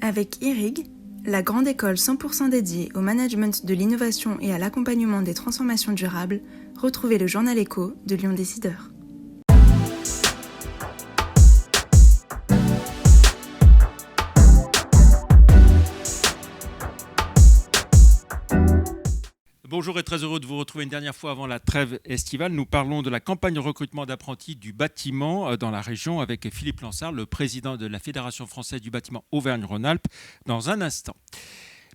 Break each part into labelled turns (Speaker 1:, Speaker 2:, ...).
Speaker 1: Avec IRIG, la grande école 100% dédiée au management de l'innovation et à l'accompagnement des transformations durables, retrouvez le journal Écho de Lyon Décideur.
Speaker 2: Bonjour et très heureux de vous retrouver une dernière fois avant la trêve estivale. Nous parlons de la campagne de recrutement d'apprentis du bâtiment dans la région avec Philippe Lansard, le président de la Fédération française du bâtiment Auvergne-Rhône-Alpes, dans un instant.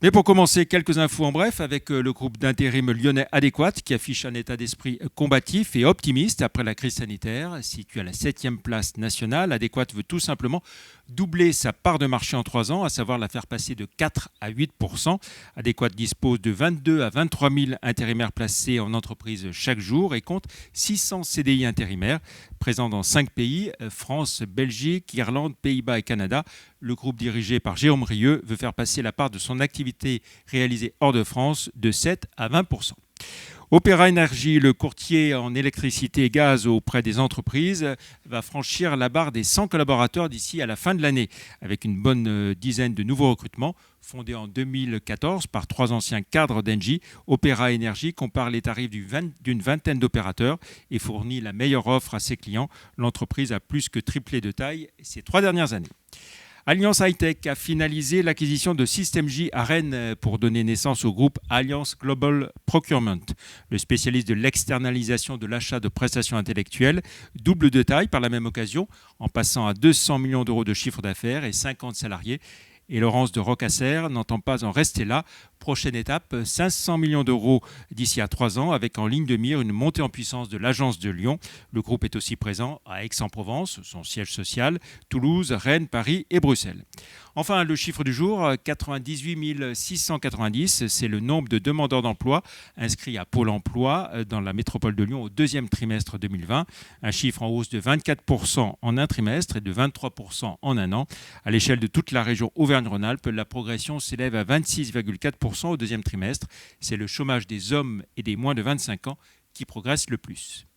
Speaker 2: Mais pour commencer, quelques infos en bref avec le groupe d'intérim lyonnais Adéquat qui affiche un état d'esprit combatif et optimiste après la crise sanitaire. Situé à la 7e place nationale, Adéquat veut tout simplement doubler sa part de marché en 3 ans, à savoir la faire passer de 4 à 8%. Adéquat dispose de 22 à 23 000 intérimaires placés en entreprise chaque jour et compte 600 CDI intérimaires présents dans 5 pays, France, Belgique, Irlande, Pays-Bas et Canada. Le groupe dirigé par Jérôme Rieu veut faire passer la part de son activité réalisée hors de France de 7 à 20%. Opéra Énergie, le courtier en électricité et gaz auprès des entreprises, va franchir la barre des 100 collaborateurs d'ici à la fin de l'année, avec une bonne dizaine de nouveaux recrutements. Fondé en 2014 par 3 anciens cadres d'Engie, Opéra Énergie compare les tarifs d'une vingtaine d'opérateurs et fournit la meilleure offre à ses clients. L'entreprise a plus que triplé de taille ces 3 dernières années. Alliance Hightech a finalisé l'acquisition de System J à Rennes pour donner naissance au groupe Alliance Global Procurement. Le spécialiste de l'externalisation de l'achat de prestations intellectuelles double de taille par la même occasion en passant à 200 millions d'euros de chiffre d'affaires et 50 salariés. Et Laurence de Rocasser n'entend pas en rester là. Prochaine étape, 500 millions d'euros d'ici à 3 ans, avec en ligne de mire une montée en puissance de l'agence de Lyon. Le groupe est aussi présent à Aix-en-Provence, son siège social, Toulouse, Rennes, Paris et Bruxelles. Enfin, le chiffre du jour, 98 690, c'est le nombre de demandeurs d'emploi inscrits à Pôle emploi dans la métropole de Lyon au 2e trimestre 2020. Un chiffre en hausse de 24% en un trimestre et de 23% en un an. À l'échelle de toute la région Auvergne-Rhône-Alpes, la progression s'élève à 26,4% au 2e trimestre. C'est le chômage des hommes et des moins de 25 ans qui progresse le plus.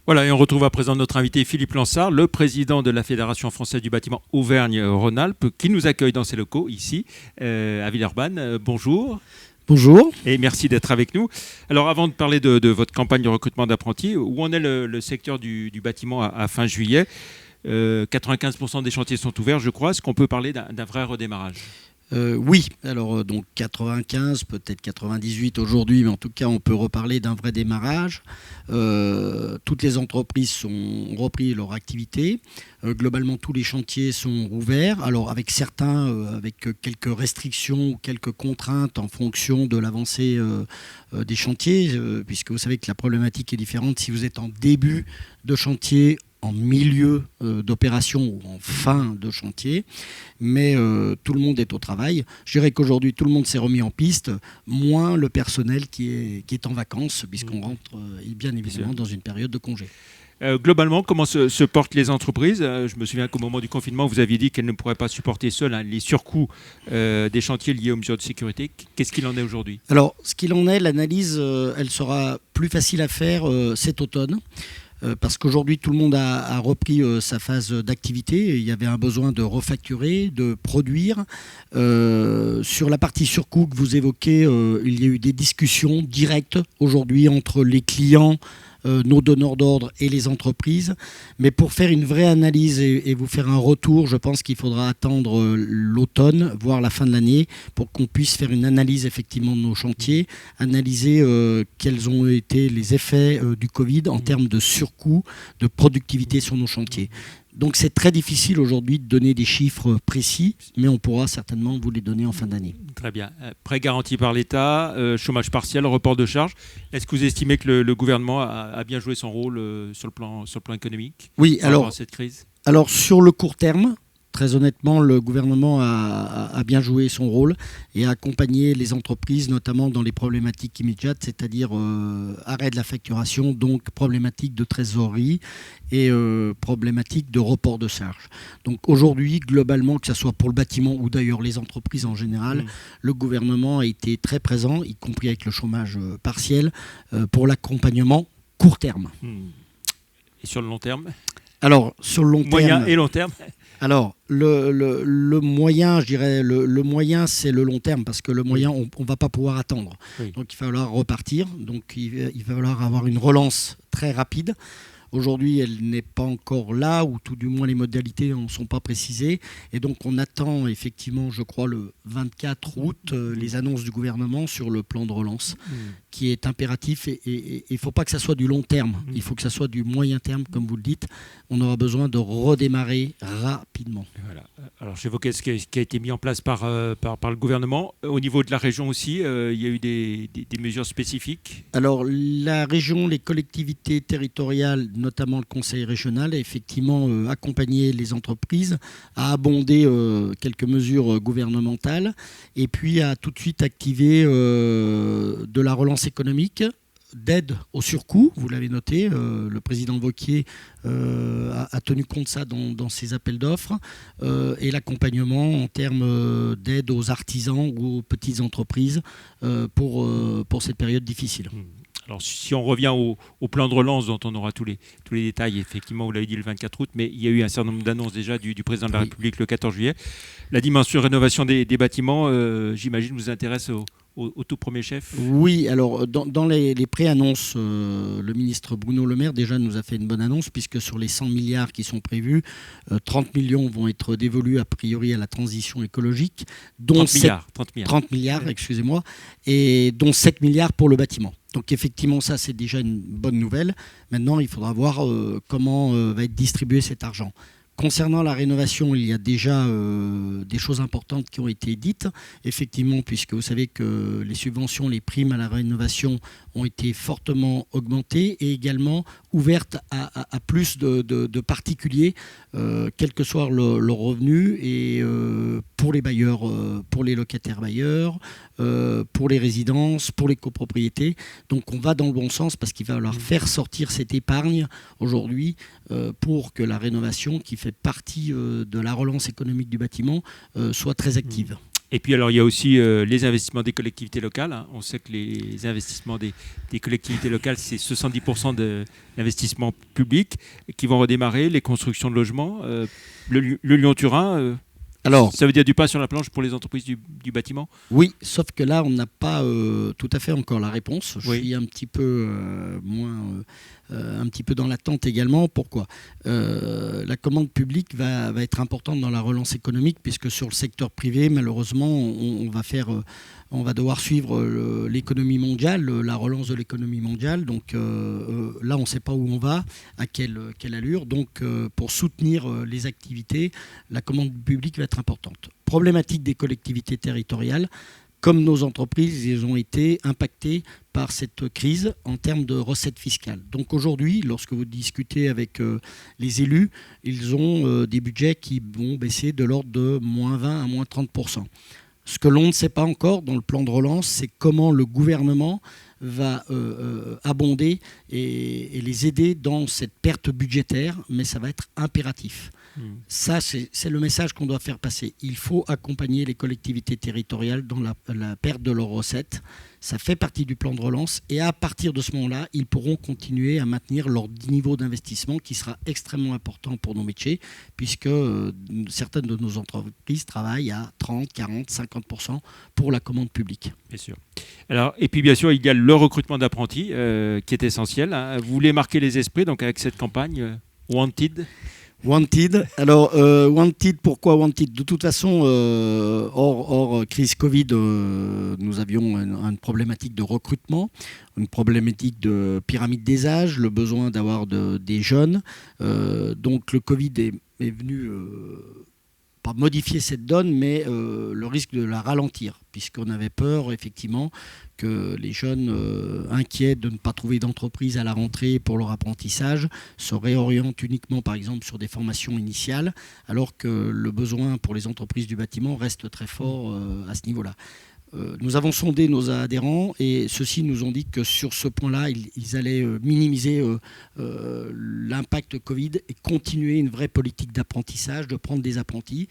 Speaker 2: Voilà, et on retrouve à présent notre invité Philippe Lansard, le président de la Fédération française du bâtiment Auvergne-Rhône-Alpes, qui nous accueille dans ses locaux ici, à Villeurbanne. Bonjour.
Speaker 3: Bonjour.
Speaker 2: Et merci d'être avec nous. Alors avant de parler de votre campagne de recrutement d'apprentis, où en est le secteur du bâtiment à fin juillet ? 95% des chantiers sont ouverts, je crois. Est-ce qu'on peut parler d'un vrai redémarrage ?
Speaker 3: Oui, alors donc 95, peut-être 98 aujourd'hui, mais en tout cas on peut reparler d'un vrai démarrage. Toutes les entreprises ont repris leur activité. Globalement, tous les chantiers sont ouverts. Alors avec certains, avec quelques restrictions ou quelques contraintes en fonction de l'avancée des chantiers, puisque vous savez que la problématique est différente si vous êtes en début de chantier, en milieu d'opération ou en fin de chantier, mais tout le monde est au travail. Je dirais qu'aujourd'hui, tout le monde s'est remis en piste, moins le personnel qui est en vacances, puisqu'on rentre bien évidemment dans une période de congé.
Speaker 2: Globalement, comment se portent les entreprises ? Je me souviens qu'au moment du confinement, vous aviez dit qu'elles ne pourraient pas supporter seules les surcoûts des chantiers liés aux mesures de sécurité. Qu'est-ce qu'il en est aujourd'hui ?
Speaker 3: Alors, ce qu'il en est, l'analyse, elle sera plus facile à faire cet automne. Parce qu'aujourd'hui, tout le monde a repris sa phase d'activité. Il y avait un besoin de refacturer, de produire. Sur la partie surcoût que vous évoquez, il y a eu des discussions directes aujourd'hui entre les clients, nos donneurs d'ordre et les entreprises. Mais pour faire une vraie analyse et vous faire un retour, je pense qu'il faudra attendre l'automne, voire la fin de l'année, pour qu'on puisse faire une analyse effectivement de nos chantiers, analyser quels ont été les effets du Covid en termes de surcoût, de productivité sur nos chantiers. Donc c'est très difficile aujourd'hui de donner des chiffres précis, mais on pourra certainement vous les donner en fin d'année.
Speaker 2: Très bien. Prêt garanti par l'État, chômage partiel, report de charges. Est-ce que vous estimez que le gouvernement a bien joué son rôle sur le plan économique ?
Speaker 3: Oui, alors,
Speaker 2: cette crise ?
Speaker 3: Alors sur le court terme, très honnêtement, le gouvernement a bien joué son rôle et a accompagné les entreprises, notamment dans les problématiques immédiates, c'est-à-dire arrêt de la facturation, donc problématique de trésorerie et problématique de report de charges. Donc aujourd'hui, globalement, que ce soit pour le bâtiment ou d'ailleurs les entreprises en général, le gouvernement a été très présent, y compris avec le chômage partiel, pour l'accompagnement court terme.
Speaker 2: Et sur le long terme ?
Speaker 3: Alors, sur le long terme...
Speaker 2: Moyen et long terme ?
Speaker 3: Alors, le moyen, je dirais, le moyen, c'est le long terme, parce que le moyen, on ne va pas pouvoir attendre.
Speaker 2: Oui.
Speaker 3: Donc, il va falloir repartir. Donc, il va falloir avoir une relance très rapide. Aujourd'hui, elle n'est pas encore là, ou tout du moins les modalités n'en sont pas précisées. Et donc, on attend effectivement, je crois, le 24 août, les annonces du gouvernement sur le plan de relance, qui est impératif. Et il ne faut pas que ça soit du long terme. Il faut que ça soit du moyen terme, comme vous le dites. On aura besoin de redémarrer rapidement.
Speaker 2: Voilà. Alors, j'évoquais ce qui a été mis en place par le gouvernement. Au niveau de la région aussi, il y a eu des mesures spécifiques.
Speaker 3: Alors, la région, les collectivités territoriales, notamment le conseil régional, a effectivement accompagné les entreprises, a abondé quelques mesures gouvernementales et puis a tout de suite activé de la relance économique, d'aide au surcoût, vous l'avez noté, le président Wauquiez a tenu compte de ça dans ses appels d'offres, et l'accompagnement en termes d'aide aux artisans ou aux petites entreprises pour cette période difficile.
Speaker 2: Alors, si on revient au plan de relance dont on aura tous les détails, effectivement, vous l'avez dit le 24 août, mais il y a eu un certain nombre d'annonces déjà du président de la République le 14 juillet. La dimension rénovation des bâtiments, j'imagine, vous intéresse au tout premier chef.
Speaker 3: Oui, alors dans les pré-annonces, le ministre Bruno Le Maire déjà nous a fait une bonne annonce, puisque sur les 100 milliards qui sont prévus, 30 millions vont être dévolus a priori à la transition écologique, dont 30 milliards, excusez-moi, et dont 7 milliards pour le bâtiment. Donc effectivement, ça c'est déjà une bonne nouvelle. Maintenant, il faudra voir comment va être distribué cet argent. Concernant la rénovation, il y a déjà des choses importantes qui ont été dites, effectivement, puisque vous savez que les subventions, les primes à la rénovation ont été fortement augmentées et également ouvertes à plus de particuliers, quel que soit leur revenu, et pour les bailleurs, pour les locataires bailleurs, pour les résidences, pour les copropriétés. Donc on va dans le bon sens, parce qu'il va falloir faire sortir cette épargne aujourd'hui pour que la rénovation, qui fait partie de la relance économique du bâtiment, soit très active.
Speaker 2: Et puis alors il y a aussi les investissements des collectivités locales. Hein. On sait que les investissements des collectivités locales, c'est 70% de l'investissement public qui vont redémarrer, les constructions de logements. Le Lyon-Turin, alors, ça veut dire du pain sur la planche pour les entreprises du bâtiment ?
Speaker 3: Oui, sauf que là, on n'a pas tout à fait encore la réponse. Je suis un petit peu un petit peu dans l'attente également. Pourquoi ? La commande publique va être importante dans la relance économique, puisque sur le secteur privé, malheureusement, on va devoir suivre l'économie mondiale, la relance de l'économie mondiale. Donc là, on ne sait pas où on va, à quelle allure. Donc pour soutenir les activités, la commande publique va être importante. Problématique des collectivités territoriales. Comme nos entreprises, ils ont été impactés par cette crise en termes de recettes fiscales. Donc aujourd'hui, lorsque vous discutez avec les élus, ils ont des budgets qui vont baisser de l'ordre de moins 20 à moins 30%. Ce que l'on ne sait pas encore dans le plan de relance, c'est comment le gouvernement va abonder et les aider dans cette perte budgétaire, mais ça va être impératif. Ça, c'est le message qu'on doit faire passer. Il faut accompagner les collectivités territoriales dans la perte de leurs recettes. Ça fait partie du plan de relance, et à partir de ce moment-là, ils pourront continuer à maintenir leur niveau d'investissement, qui sera extrêmement important pour nos métiers, puisque certaines de nos entreprises travaillent à 30, 40, 50% pour la commande publique.
Speaker 2: Bien sûr. Alors, et puis bien sûr, il y a le recrutement d'apprentis qui est essentiel. Hein. Vous voulez marquer les esprits donc avec cette campagne Wanted.
Speaker 3: Wanted. Alors, Wanted, pourquoi Wanted ? De toute façon, hors crise Covid, nous avions une problématique de recrutement, une problématique de pyramide des âges, le besoin d'avoir des jeunes. Donc, le Covid est venu pas modifier cette donne, mais le risque de la ralentir, puisqu'on avait peur, effectivement, que les jeunes inquiets de ne pas trouver d'entreprise à la rentrée pour leur apprentissage se réorientent uniquement, par exemple, sur des formations initiales, alors que le besoin pour les entreprises du bâtiment reste très fort à ce niveau-là. Nous avons sondé nos adhérents, et ceux-ci nous ont dit que sur ce point-là, ils allaient minimiser l'impact Covid et continuer une vraie politique d'apprentissage, de prendre des apprentis.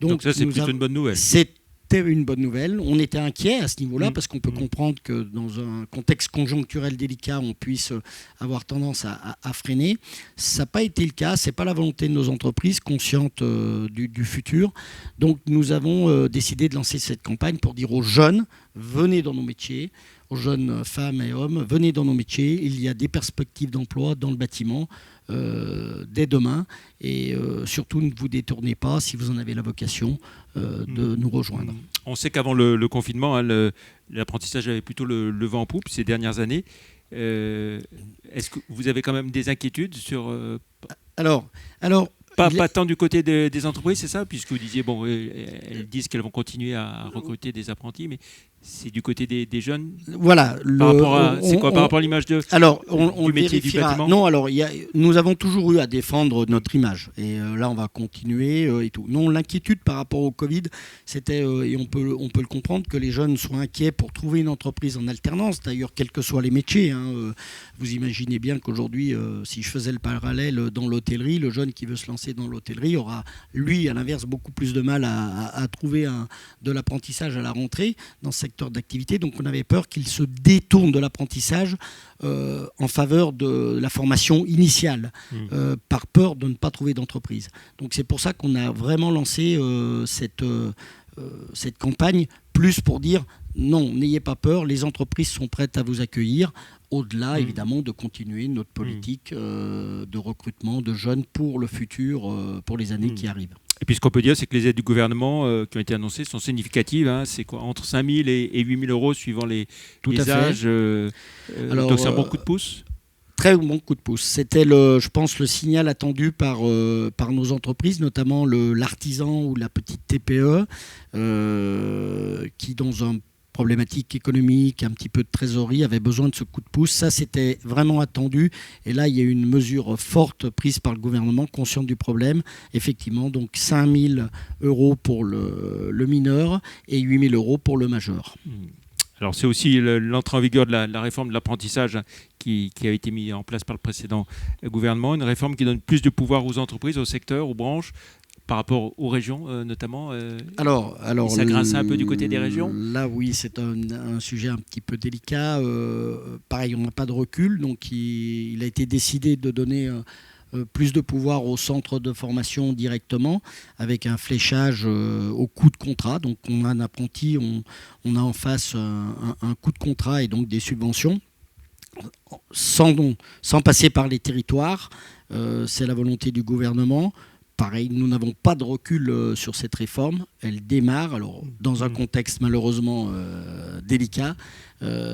Speaker 2: Donc ça, c'est plutôt une bonne nouvelle.
Speaker 3: C'est c'était une bonne nouvelle. On était inquiet à ce niveau-là parce qu'on peut comprendre que dans un contexte conjoncturel délicat, on puisse avoir tendance à freiner. Ça n'a pas été le cas. C'est pas la volonté de nos entreprises conscientes du futur. Donc nous avons décidé de lancer cette campagne pour dire aux jeunes, venez dans nos métiers, aux jeunes femmes et hommes, venez dans nos métiers. Il y a des perspectives d'emploi dans le bâtiment dès demain. Et surtout, ne vous détournez pas, si vous en avez la vocation, de nous rejoindre.
Speaker 2: On sait qu'avant le confinement, l'apprentissage avait plutôt le vent en poupe ces dernières années. Est-ce que vous avez quand même des inquiétudes sur...
Speaker 3: Alors,
Speaker 2: Pas tant du côté des entreprises, c'est ça? Puisque vous disiez, bon, elles disent qu'elles vont continuer à recruter des apprentis, mais c'est du côté des jeunes.
Speaker 3: Voilà.
Speaker 2: Par rapport à l'image du métier du bâtiment?
Speaker 3: Non, alors nous avons toujours eu à défendre notre image. Et là, on va continuer et tout. Non, l'inquiétude par rapport au Covid, c'était, et on peut le comprendre, que les jeunes soient inquiets pour trouver une entreprise en alternance. D'ailleurs, quels que soient les métiers. Vous imaginez bien qu'aujourd'hui, si je faisais le parallèle dans l'hôtellerie, le jeune qui veut se lancer dans l'hôtellerie aura, lui, à l'inverse, beaucoup plus de mal à trouver de l'apprentissage à la rentrée dans ce secteur d'activité. Donc on avait peur qu'il se détourne de l'apprentissage en faveur de la formation initiale, par peur de ne pas trouver d'entreprise. Donc c'est pour ça qu'on a vraiment lancé cette campagne, plus pour dire non, n'ayez pas peur, les entreprises sont prêtes à vous accueillir, au-delà évidemment de continuer notre politique de recrutement de jeunes pour le futur, pour les années qui arrivent.
Speaker 2: Et puis ce qu'on peut dire, c'est que les aides du gouvernement qui ont été annoncées sont significatives. C'est quoi, entre 5 000 et 8 000 euros suivant les âges. Donc c'est un bon coup de pouce.
Speaker 3: Très bon coup de pouce. C'était, je pense, le signal attendu par nos entreprises, notamment l'artisan ou la petite TPE, qui, dans un problématique économique, un petit peu de trésorerie, avait besoin de ce coup de pouce. Ça, c'était vraiment attendu. Et là, il y a eu une mesure forte prise par le gouvernement, conscient du problème. Effectivement, donc 5 000 euros pour le mineur et 8 000 euros pour le majeur.
Speaker 2: Alors c'est aussi l'entrée en vigueur de la réforme de l'apprentissage qui a été mise en place par le précédent gouvernement, une réforme qui donne plus de pouvoir aux entreprises, aux secteurs, aux branches, par rapport aux régions notamment.
Speaker 3: Alors,
Speaker 2: ça grince un peu du côté des régions.
Speaker 3: Là, oui, c'est un sujet un petit peu délicat. Pareil, on n'a pas de recul, donc il a été décidé de donner plus de pouvoir au centre de formation directement, avec un fléchage au coût de contrat. Donc on a un apprenti, on a en face un coût de contrat et donc des subventions, sans passer par les territoires. C'est la volonté du gouvernement. Pareil, nous n'avons pas de recul sur cette réforme. Elle démarre, alors dans un contexte malheureusement délicat.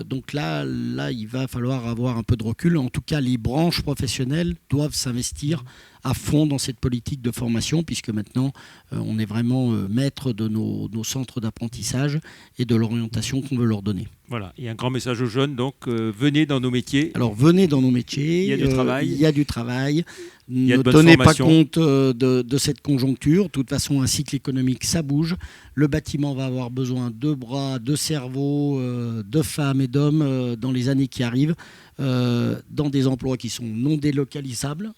Speaker 3: Donc là, il va falloir avoir un peu de recul. En tout cas, les branches professionnelles doivent s'investir à fond dans cette politique de formation, puisque maintenant, on est vraiment maître de nos centres d'apprentissage et de l'orientation qu'on veut leur donner.
Speaker 2: Voilà, il y a un grand message aux jeunes, donc venez dans nos métiers.
Speaker 3: Alors venez dans nos métiers,
Speaker 2: il y a du travail.
Speaker 3: Il y a du travail.
Speaker 2: Ne
Speaker 3: tenez pas compte de cette conjoncture. De toute façon, un cycle économique, ça bouge. Le bâtiment va avoir besoin de bras, de cerveaux, de femmes et d'hommes dans les années qui arrivent, dans des emplois qui sont non délocalisables.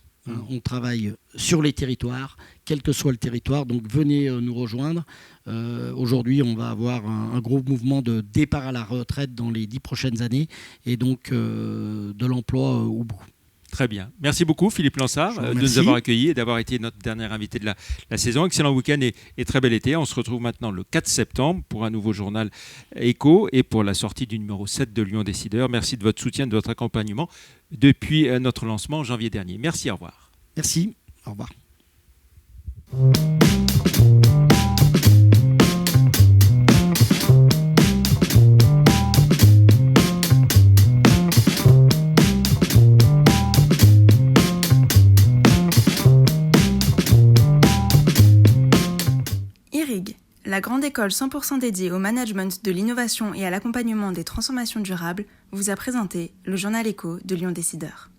Speaker 3: On travaille sur les territoires, quel que soit le territoire, donc venez nous rejoindre. Aujourd'hui, on va avoir un gros mouvement de départ à la retraite dans les 10 prochaines années, et donc de l'emploi au bout.
Speaker 2: Très bien. Merci beaucoup Philippe Lansard de nous avoir accueillis et d'avoir été notre dernier invité de la saison. Excellent week-end et très bel été. On se retrouve maintenant le 4 septembre pour un nouveau journal Écho et pour la sortie du numéro 7 de Lyon Décideur. Merci de votre soutien, de votre accompagnement depuis notre lancement en janvier dernier. Merci, au revoir.
Speaker 3: Merci, au revoir.
Speaker 1: IRIG, la grande école 100% dédiée au management de l'innovation et à l'accompagnement des transformations durables, vous a présenté le journal Écho de Lyon Décideur.